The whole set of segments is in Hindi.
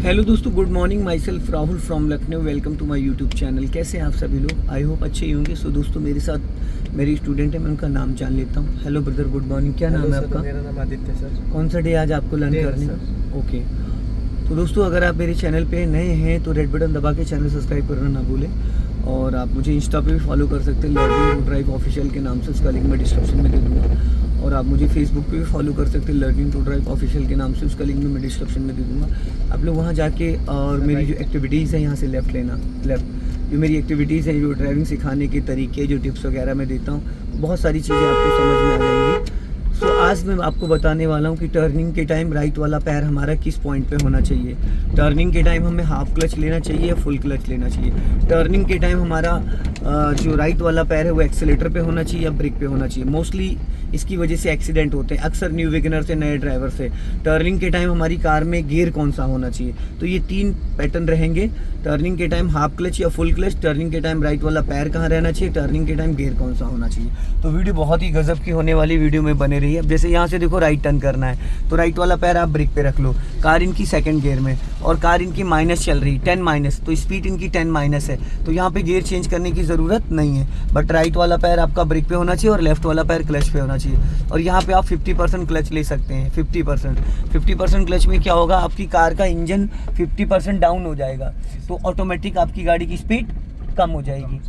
हेलो दोस्तों, good morning. Myself Rahul from Lucknow. Welcome to my YouTube channel. कैसे हैं आप सभी लोग? आई होप अच्छे ही होंगे। सो दोस्तों, मेरे साथ मेरी स्टूडेंट है, मैं उनका नाम जान लेता हूँ। Hello brother, good morning. क्या नाम है आपका? मेरा नाम आदित्य सर। कौन सा डे आज आपको लर्न करने का? ओके। तो दोस्तों, अगर आप मेरे चैनल पे नए हैं तो रेड बटन दबा के चैनल सब्सक्राइब करना ना भूलें। और आप मुझे इंस्टा पे भी फॉलो कर सकते हैं, लर्निंग टू ड्राइव ऑफिशियल के नाम से। उसका लिंक मैं डिस्क्रिप्शन में दे दूँगा। और आप मुझे फेसबुक पे भी फॉलो कर सकते हैं, लर्निंग टू ड्राइव ऑफिशियल के नाम से। उसका लिंक भी मैं डिस्क्रिप्शन में दे दूँगा। आप लोग वहाँ जाके और मेरी जो एक्टिविटीज़ है यहाँ से लेफ़्ट लेना। लेफ़्ट जो मेरी एक्टिविटीज़ हैं, जो ड्राइविंग सिखाने के तरीके, जो टिप्स वगैरह मैं देता हूँ, बहुत सारी चीज़ें आपको समझ में आ जाएंगी। सो आज मैं आपको बताने वाला हूँ कि टर्निंग के टाइम राइट वाला पैर हमारा किस पॉइंट पे होना चाहिए। टर्निंग के टाइम हमें हाफ क्लच लेना चाहिए या फुल क्लच लेना चाहिए। टर्निंग के टाइम हमारा जो राइट वाला पैर है वो एक्सीलेटर पे होना चाहिए या ब्रेक पे होना चाहिए। मोस्टली इसकी वजह से एक्सीडेंट होते हैं अक्सर न्यू वैगनर से, नए ड्राइवर से। टर्निंग के टाइम हमारी कार में गियर कौन सा होना चाहिए, तो ये 3 पैटर्न रहेंगे। टर्निंग के टाइम हाफ क्लच या फुल क्लच, टर्निंग के टाइम राइट वाला पैर कहाँ रहना चाहिए, टर्निंग के टाइम गियर कौन सा होना चाहिए। तो वीडियो बहुत ही गजब की होने वाली वीडियो में बने रही है। अब जैसे यहाँ से देखो राइट टर्न करना है तो राइट वाला पैर आप ब्रेक पे रख लो। कार इनकी सेकंड गियर में और कार इनकी माइनस चल रही, 10 माइनस, तो स्पीड इनकी 10 माइनस है। तो यहाँ पे गियर चेंज करने की ज़रूरत नहीं है। बट राइट वाला पैर आपका ब्रेक पे होना चाहिए और लेफ्ट वाला पैर क्लच पे होना चाहिए। और यहाँ पे आप 50% क्लच ले सकते हैं। 50% क्लच में क्या होगा, आपकी कार का इंजन 50% डाउन हो जाएगा, तो ऑटोमेटिक आपकी गाड़ी की स्पीड कम हो जाएगी।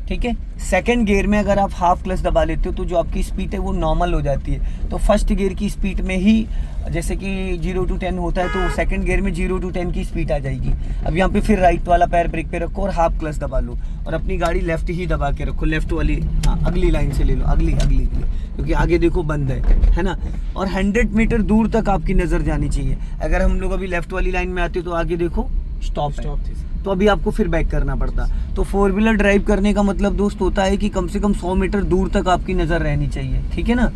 ठीक है। सेकंड गियर में अगर आप हाफ क्लच दबा लेते हो तो जो आपकी स्पीड है वो नॉर्मल हो जाती है। तो फर्स्ट गियर की स्पीड में ही जैसे कि 0 to 10 होता है, तो सेकंड गियर में 0 to 10 की स्पीड आ जाएगी। अब यहाँ पे फिर राइट वाला पैर ब्रेक पे रखो और हाफ क्लच दबा लो और अपनी गाड़ी लेफ्ट ही दबा के रखो। लेफ्ट वाली, हाँ, अगली लाइन से ले लो, अगली क्योंकि आगे देखो बंद है ना। और 100 मीटर दूर तक आपकी नज़र जानी चाहिए। अगर हम लोग अभी लेफ्ट वाली लाइन में आते तो आगे देखो स्टॉप है, तो अभी आपको फिर बैक करना पड़ता। तो 4 व्हीलर ड्राइव करने का मतलब दोस्त होता है कि कम से कम 100 मीटर दूर तक आपकी नज़र रहनी चाहिए। ठीक है ना,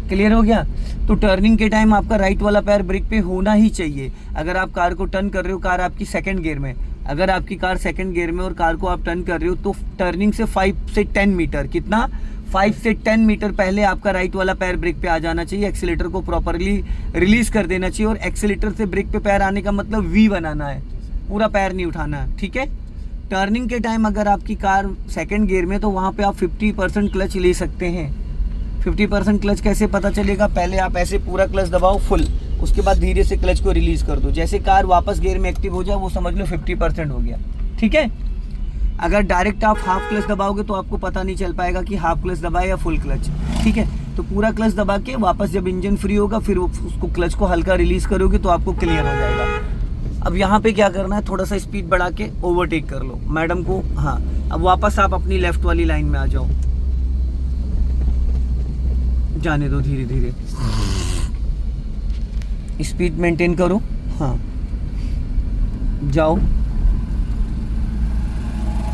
क्लियर हो गया। तो टर्निंग के टाइम आपका राइट वाला पैर ब्रेक पे होना ही चाहिए। अगर आप कार को टर्न कर रहे हो, कार आपकी सेकंड गियर में, अगर आपकी कार सेकंड गियर में और कार को आप टर्न कर रहे हो तो टर्निंग से 5 से 10 मीटर, कितना, 5 से 10 मीटर पहले आपका राइट वाला पैर ब्रेक पे आ जाना चाहिए। एक्सीलेटर को प्रॉपरली रिलीज कर देना चाहिए। और एक्सीलेटर से ब्रेक पे पैर आने का मतलब वी बनाना है, पूरा पैर नहीं उठाना। ठीक है। टर्निंग के टाइम अगर आपकी कार सेकंड गियर में तो वहाँ पे आप 50% क्लच ले सकते हैं। 50% क्लच कैसे पता चलेगा, पहले आप ऐसे पूरा क्लच दबाओ फुल, उसके बाद धीरे से क्लच को रिलीज कर दो। जैसे कार वापस गियर में एक्टिव हो जाए वो समझ लो 50% हो गया। ठीक है। अगर डायरेक्ट आप हाफ क्लच दबाओगे तो आपको पता नहीं चल पाएगा कि हाफ क्लच दबाए या फुल क्लच। ठीक है। तो पूरा क्लच दबा के वापस जब इंजन फ्री होगा फिर उसको क्लच को हल्का रिलीज करोगे तो आपको क्लियर हो जाएगा। अब यहाँ पे क्या करना है, थोड़ा सा स्पीड बढ़ा के ओवरटेक कर लो मैडम को। हाँ, अब वापस आप अपनी लेफ्ट वाली लाइन में आ जाओ। जाने दो धीरे धीरे, स्पीड मेंटेन करो। हाँ, जाओ।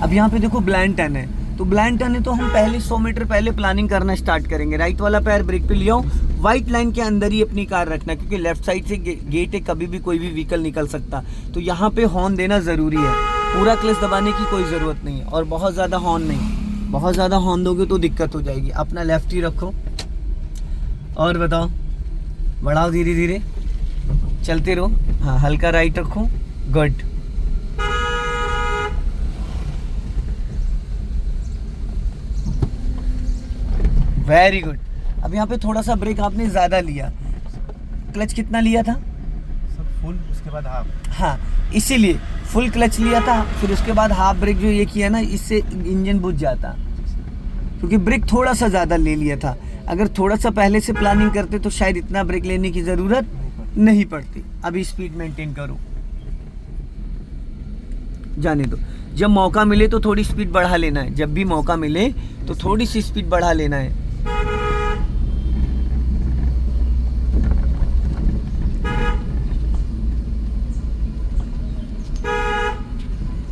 अब यहाँ पे देखो ब्लाइंड टर्न है, तो ब्लाइंड टर्न है तो हम पहले 100 मीटर पहले प्लानिंग करना स्टार्ट करेंगे। राइट वाला पैर ब्रेक पे ले आओ, वाइट लाइन के अंदर ही अपनी कार रखना, क्योंकि लेफ्ट साइड से गेट है, कभी भी कोई भी व्हीकल निकल सकता। तो यहाँ पे हॉर्न देना ज़रूरी है। पूरा क्लच दबाने की कोई ज़रूरत नहीं है और बहुत ज़्यादा हॉर्न नहीं। बहुत ज़्यादा हॉर्न दोगे तो दिक्कत हो जाएगी। अपना लेफ्ट ही रखो और बताओ, बढ़ाओ धीरे धीरे, चलते रहो। हाँ, हल्का राइट रखो। गुड। Very good. अब यहाँ पे थोड़ा सा ब्रेक आपने ज़्यादा लिया। क्लच कितना लिया था? सब फुल, उसके बाद हाफ। हाँ, इसीलिए फुल क्लच लिया था, फिर उसके बाद हाफ ब्रेक जो ये किया ना, इससे इंजन बुझ जाता, क्योंकि ब्रेक थोड़ा सा ज़्यादा ले लिया था। अगर थोड़ा सा पहले से प्लानिंग करते तो शायद इतना ब्रेक लेने की ज़रूरत नहीं पड़ती। अभी स्पीड मेंटेन करो, जाने दो। जब मौका मिले तो थोड़ी स्पीड बढ़ा लेना है। जब भी मौका मिले तो थोड़ी सी स्पीड बढ़ा लेना है।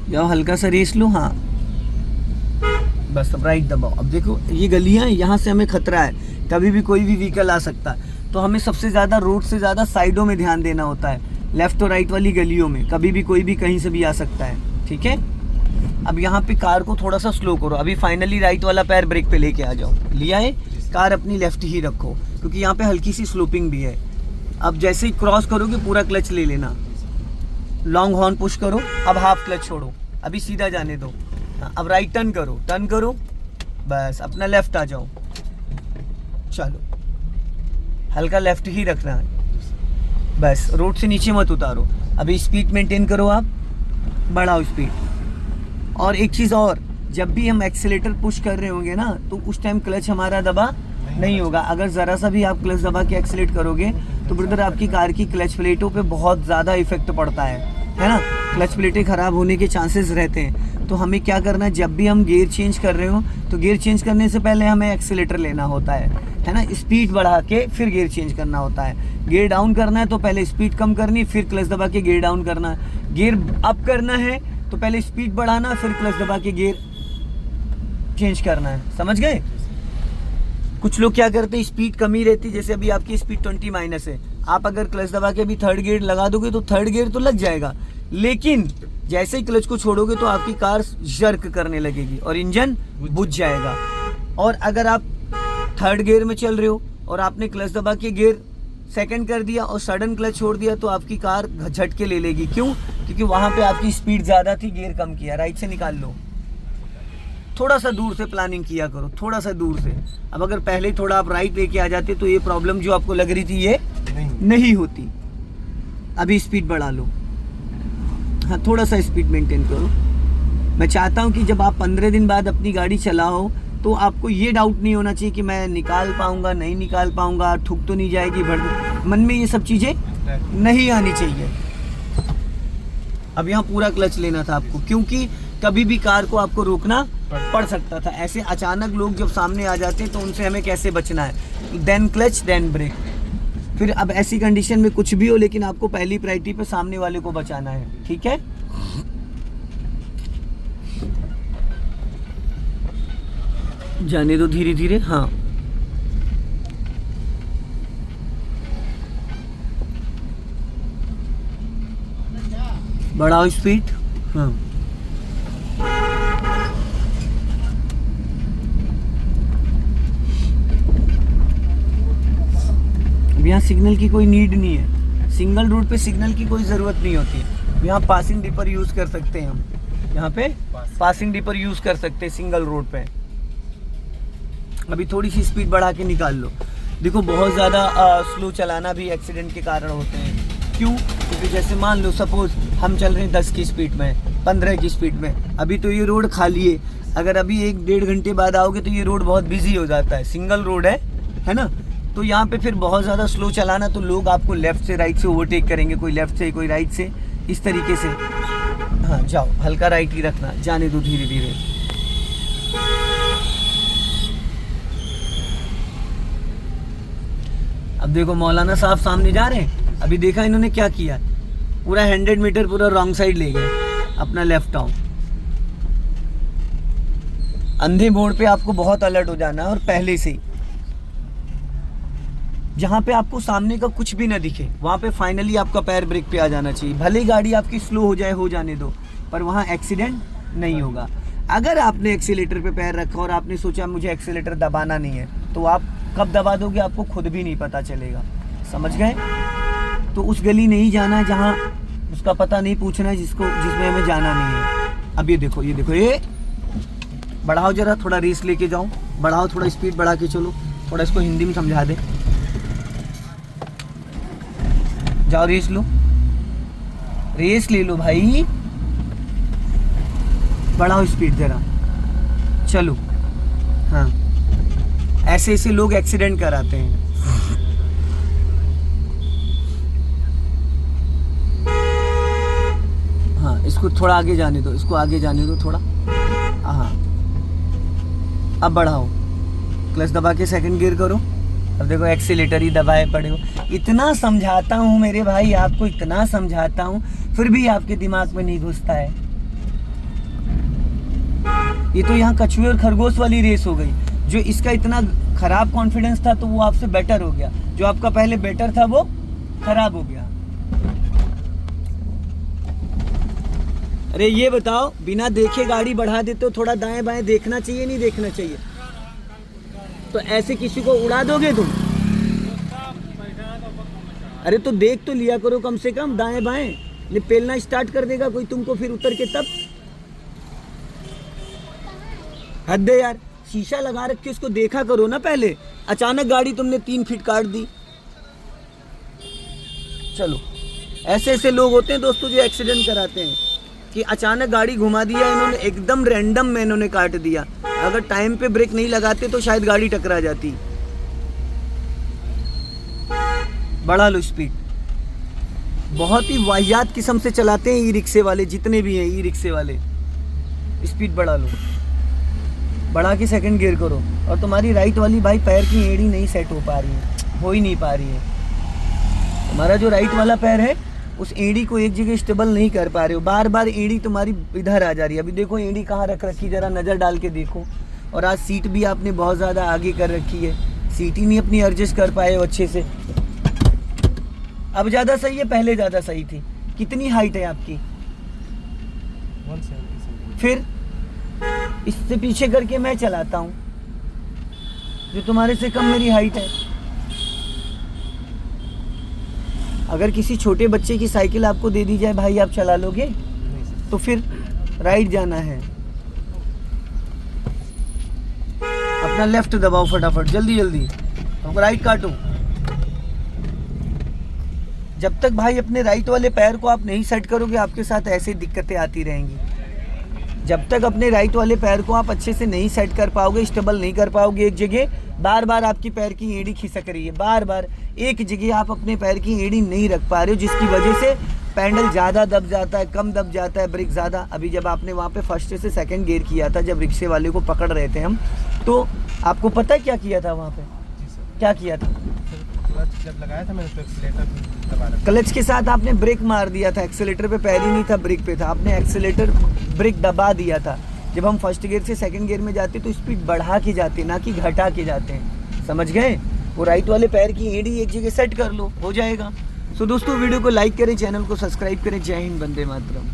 जाओ, हल्का सा रेस लो। हाँ, बस अब राइट दबाओ। अब देखो ये गलियां, यहाँ से हमें खतरा है, कभी भी कोई भी व्हीकल आ सकता है। तो हमें सबसे ज़्यादा रोड से ज़्यादा साइडों में ध्यान देना होता है। लेफ्ट और राइट वाली गलियों में कभी भी कोई भी कहीं से भी आ सकता है। ठीक है। अब यहाँ पे कार को थोड़ा सा स्लो करो। अभी फाइनली राइट वाला पैर ब्रेक पे लेके आ जाओ। लिया है, कार अपनी लेफ्ट ही रखो, क्योंकि यहाँ पे हल्की सी स्लोपिंग भी है। अब जैसे ही क्रॉस करोगे पूरा क्लच ले लेना। लॉन्ग हॉर्न पुश करो, अब हाफ क्लच छोड़ो, अभी सीधा जाने दो। हाँ, अब राइट टर्न करो, बस अपना लेफ्ट आ जाओ, चलो हल्का लेफ्ट ही रखना है, बस रोड से नीचे मत उतारो। अभी स्पीड मेंटेन करो, आप बढ़ाओ स्पीड। और एक चीज़ और, जब भी हम एक्सीलेटर पुश कर रहे होंगे ना, तो उस टाइम क्लच हमारा दबा नहीं होगा। अगर ज़रा सा भी आप क्लच दबा के एक्सीलेट करोगे तो ब्रदर आपकी कार की क्लच प्लेटों पे बहुत ज़्यादा इफेक्ट पड़ता है ना, क्लच प्लेटें ख़राब होने के चांसेस रहते हैं। तो हमें क्या करना है, जब भी हम गियर चेंज कर रहे हो तो गियर चेंज करने से पहले हमें एक्सीलेटर लेना होता है ना, स्पीड बढ़ा के फिर गियर चेंज करना होता है। गियर डाउन करना है तो पहले स्पीड कम करनी, फिर क्लच दबा के गियर डाउन करना है। गियर अप करना है तो पहले स्पीड बढ़ाना, फिर क्लच दबा के गियर चेंज करना है, समझ गए। कुछ लोग क्या करते हैं, स्पीड कमी रहती, जैसे अभी आपकी स्पीड 20 माइनस है, आप अगर क्लच दबा के भी थर्ड गियर लगा दोगे तो थर्ड गियर तो लग जाएगा, लेकिन जैसे ही क्लच को छोड़ोगे तो आपकी कार जर्क करने लगेगी और इंजन बुझ जाएगा। और अगर आप थर्ड गियर में चल रहे हो और आपने क्लच दबा के गियर सेकंड कर दिया और सडन क्लच छोड़ दिया तो आपकी कार झटके ले लेगी। क्यों? क्योंकि वहां पे आपकी स्पीड ज़्यादा थी, गियर कम किया। राइट से निकाल लो, थोड़ा सा दूर से प्लानिंग किया करो, थोड़ा सा दूर से। अब अगर पहले थोड़ा आप राइट लेके आ जाते तो ये प्रॉब्लम जो आपको लग रही थी ये नहीं होती। अभी स्पीड बढ़ा लो, हाँ थोड़ा सा स्पीड मेंटेन करो। मैं चाहता हूँ कि जब आप 15 दिन बाद अपनी गाड़ी चलाओ तो आपको ये डाउट नहीं होना चाहिए कि मैं निकाल पाऊंगा नहीं निकाल पाऊंगा, ठुक तो नहीं जाएगी, मन में ये सब चीज़ें नहीं आनी चाहिए। अब यहाँ पूरा क्लच लेना था आपको, क्योंकि कभी भी कार को आपको रोकना पड़ सकता था। ऐसे अचानक लोग जब सामने आ जाते हैं तो उनसे हमें कैसे बचना है, देन क्लच देन ब्रेक। फिर अब ऐसी कंडीशन में कुछ भी हो, लेकिन आपको पहली प्रायोरिटी पे सामने वाले को बचाना है, ठीक है। जाने दो धीरे धीरे, हाँ बढ़ाओ स्पीड, हाँ यहाँ सिग्नल की कोई नीड नहीं है, सिंगल रोड पे सिग्नल की कोई ज़रूरत नहीं होती। यहाँ पासिंग डिपर यूज़ कर सकते हैं हम, यहाँ पे पासिंग डिपर यूज़ कर सकते हैं सिंगल रोड पे। अभी थोड़ी सी स्पीड बढ़ा के निकाल लो। देखो बहुत ज़्यादा स्लो चलाना भी एक्सीडेंट के कारण होते हैं। क्यों? क्योंकि जैसे मान लो सपोज हम चल रहे हैं 10 की स्पीड में, 15 की स्पीड में, अभी तो ये रोड खाली है। अगर अभी 1-1.5 घंटे बाद आओगे तो ये रोड बहुत बिजी हो जाता है, सिंगल रोड है ना। तो यहाँ पे फिर बहुत ज़्यादा स्लो चलाना तो लोग आपको लेफ़्ट से राइट से ओवरटेक करेंगे, कोई लेफ़्ट से कोई राइट से, इस तरीके से। हाँ जाओ, हल्का राइट ही रखना, जाने दो धीरे धीरे। अब देखो मौलाना साहब सामने जा रहे हैं, अभी देखा इन्होंने क्या किया, पूरा 100 मीटर पूरा रॉन्ग साइड ले गए, अपना लेफ्ट आओ। अंधे मोड़ पे आपको बहुत अलर्ट हो जाना है, और पहले से ही जहाँ पे आपको सामने का कुछ भी ना दिखे वहाँ पे फाइनली आपका पैर ब्रेक पे आ जाना चाहिए। भले ही गाड़ी आपकी स्लो हो जाए, हो जाने दो, पर वहाँ एक्सीडेंट नहीं होगा। अगर आपने एक्सीलेटर पे पैर रखा और आपने सोचा मुझे एक्सीलेटर दबाना नहीं है, तो आप कब दबा दोगे आपको खुद भी नहीं पता चलेगा, समझ गए। तो उस गली नहीं जाना है जहाँ उसका पता नहीं पूछना है, जिसमें हमें जाना नहीं है। अब ये देखो ये बढ़ाओ, जरा थोड़ा रेस लेके जाओ, बढ़ाओ, थोड़ा स्पीड बढ़ा के चलो, थोड़ा इसको हिंदी में समझा दे। जाओ रेस लो, रेस ले लो भाई, बढ़ाओ स्पीड जरा, चलो। हाँ ऐसे ऐसे लोग एक्सीडेंट कराते हैं। हाँ इसको थोड़ा आगे जाने दो, इसको आगे जाने दो थोड़ा। हाँ अब बढ़ाओ, क्लच दबा के सेकंड गियर करो। अब देखो एक्सीलेटर ही दबाए पड़े हो। इतना समझाता हूँ मेरे भाई, आपको इतना समझाता हूँ, फिर भी आपके दिमाग में नहीं घुसता है। ये तो यहाँ कछुए और खरगोश वाली रेस हो गई। जो इसका इतना खराब कॉन्फिडेंस था तो वो आपसे बेटर हो गया, जो आपका पहले बेटर था वो खराब हो गया। अरे ये बताओ, बिना देखे गाड़ी बढ़ा देते हो, थोड़ा दाएं बाएं देखना चाहिए नहीं देखना चाहिए? तो ऐसे किसी को उड़ा दोगे तुम? अरे तो देख तो लिया करो कम से कम दाएं बाएं, नहीं पेलना स्टार्ट कर देगा कोई तुमको फिर उतर के तब। हद है यार, शीशा लगा रख के उसको देखा करो ना पहले। अचानक गाड़ी तुमने 3 फीट काट दी। चलो, ऐसे ऐसे लोग होते हैं दोस्तों जो एक्सीडेंट कराते हैं कि अचानक गाड़ी घुमा दिया इन्होंने, एकदम रैंडम में इन्होंने काट दिया। अगर टाइम पे ब्रेक नहीं लगाते तो शायद गाड़ी टकरा जाती। बढ़ा लो स्पीड। बहुत ही वाहियात किस्म से चलाते हैं ई रिक्शे वाले, जितने भी हैं ई रिक्शे वाले। स्पीड बढ़ा लो, बढ़ा के सेकंड गियर करो। और तुम्हारी राइट वाली भाई पैर की एड़ी नहीं सेट हो पा रही है, हो ही नहीं पा रही है। तुम्हारा जो राइट वाला पैर है उस एड़ी को एक जगह स्टेबल नहीं कर पा रहे हो, बार बार एड़ी तुम्हारी इधर आ जा रही है। अभी देखो एड़ी कहाँ रख रखी, जरा नज़र डाल के देखो। और आज सीट भी आपने बहुत ज़्यादा आगे कर रखी है, सीट ही नहीं अपनी एडजस्ट कर पाए हो अच्छे से। अब ज़्यादा सही है, पहले ज़्यादा सही थी। कितनी हाइट है आपकी? 170 फिर इससे पीछे करके मैं चलाता हूँ, जो तुम्हारे से कम मेरी हाइट है। अगर किसी छोटे बच्चे की साइकिल आपको दे दी जाए भाई, आप चला लोगे? नहीं सर। तो फिर राइट जाना है। अपना लेफ्ट दबाओ फटाफट, जल्दी जल्दी, अब राइट काटो। जब तक भाई अपने राइट वाले पैर को आप नहीं सेट करोगे, आपके साथ ऐसे दिक्कतें आती रहेंगी। जब तक अपने राइट वाले पैर को आप अच्छे से नहीं सेट कर पाओगे, स्टेबल नहीं कर पाओगे एक जगह, बार बार आपकी पैर की एड़ी खिसक रही है, बार बार एक जगह आप अपने पैर की एड़ी नहीं रख पा रहे हो, जिसकी वजह से पैडल ज़्यादा दब जाता है, कम दब जाता है, ब्रेक ज़्यादा। अभी जब आपने वहाँ पे फर्स्ट से सेकंड गियर किया था, जब रिक्शे वाले को पकड़ रहे थे हम, तो आपको पता है क्या किया था वहाँ पे? जी सर। क्या किया था? क्लच जब लगाया था मैंने तो एक्सीलेटर दबा रखा। क्लच के साथ आपने ब्रेक मार दिया था, एक्सीलेटर पे पैर ही नहीं था, ब्रेक पे था। आपने एक्सीलेटर ब्रेक दबा दिया था। जब हम फर्स्ट गियर से सेकंड गियर में जाते तो स्पीड बढ़ा के जाते, ना कि घटा के जाते हैं, समझ गए? वो राइट वाले पैर की एड़ी एक जगह सेट कर लो, हो जाएगा। सो दोस्तों वीडियो को लाइक करें, चैनल को सब्सक्राइब करें। जय हिंद, वंदे मातरम।